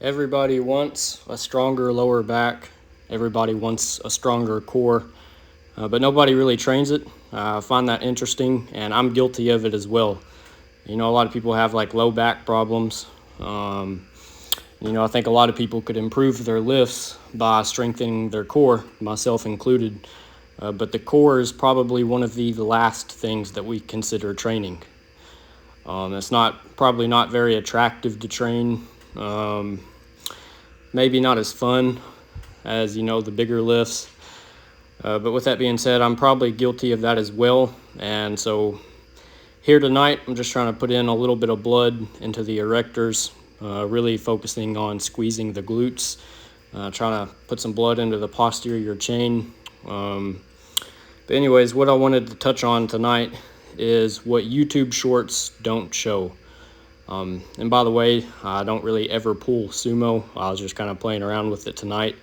Everybody wants a stronger lower back. Everybody wants a stronger core, but nobody really trains it. I find that interesting, and I'm guilty of it as well. A lot of people have like low back problems. I think a lot of people could improve their lifts by strengthening their core, myself included. But the core is probably one of the last things that we consider training. It's probably not very attractive to train. Maybe not as fun as the bigger lifts. But with that being said, I'm probably guilty of that as well. And so here tonight, I'm just trying to put in a little bit of blood into the erectors, really focusing on squeezing the glutes, trying to put some blood into the posterior chain. But anyways, what I wanted to touch on tonight is what YouTube shorts don't show. And by the way, I don't really ever pull sumo. I was just kind of playing around with it tonight.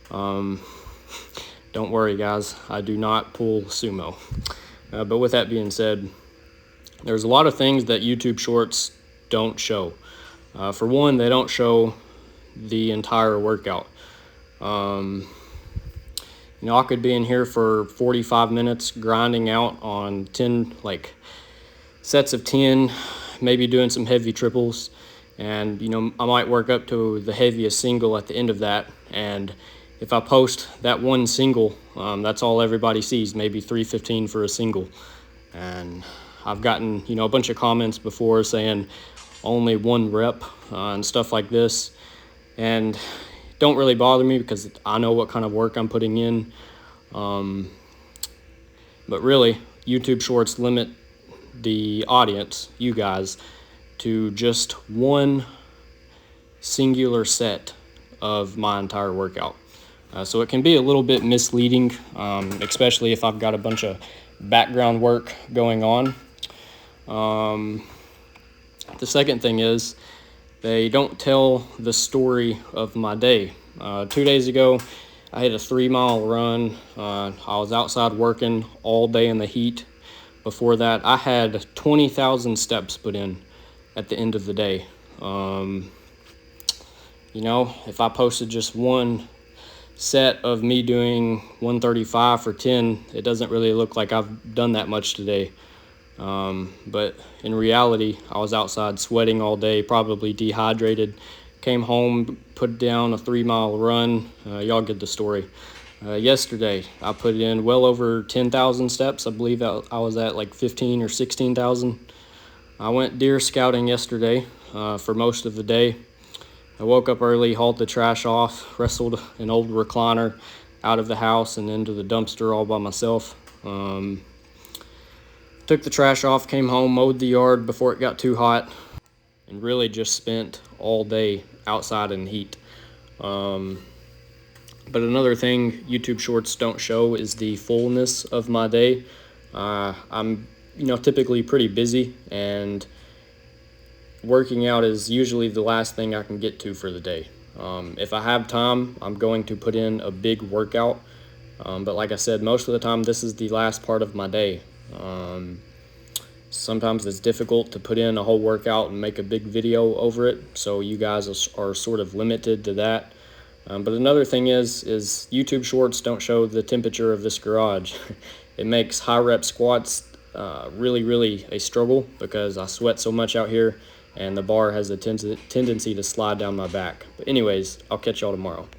Don't worry, guys, I do not pull sumo. But with that being said, there's a lot of things that YouTube shorts don't show. For one, they don't show the entire workout. I could be in here for 45 minutes grinding out on 10 sets of 10, maybe doing some heavy triples, and I might work up to the heaviest single at the end of that. And if I post that one single, that's all everybody sees, maybe 315 for a single. And I've gotten a bunch of comments before saying only one rep and stuff like this, and don't really bother me because I know what kind of work I'm putting in. But really, YouTube shorts limit the audience, you guys, to just one singular set of my entire workout. So it can be a little bit misleading, especially if I've got a bunch of background work going on. The second thing is they don't tell the story of my day. 2 days ago, I had a 3-mile run. I was outside working all day in the heat. Before that, I had 20,000 steps put in at the end of the day. If I posted just one set of me doing 135 for 10, it doesn't really look like I've done that much today. But in reality, I was outside sweating all day, probably dehydrated. Came home, put down a 3-mile run. Y'all get the story. Yesterday, I put in well over 10,000 steps. I believe I was at like 15 or 16,000. I went deer scouting yesterday for most of the day. I woke up early, hauled the trash off, wrestled an old recliner out of the house and into the dumpster all by myself. Took the trash off, came home, mowed the yard before it got too hot, and really just spent all day outside in the heat. But another thing YouTube shorts don't show is the fullness of my day. I'm typically pretty busy, and working out is usually the last thing I can get to for the day. If I have time, I'm going to put in a big workout. But like I said, most of the time, this is the last part of my day. Sometimes it's difficult to put in a whole workout and make a big video over it, so you guys are sort of limited to that. But another thing is YouTube shorts don't show the temperature of this garage. It makes high rep squats really, really a struggle because I sweat so much out here, and the bar has a tendency to slide down my back. But anyways, I'll catch y'all tomorrow.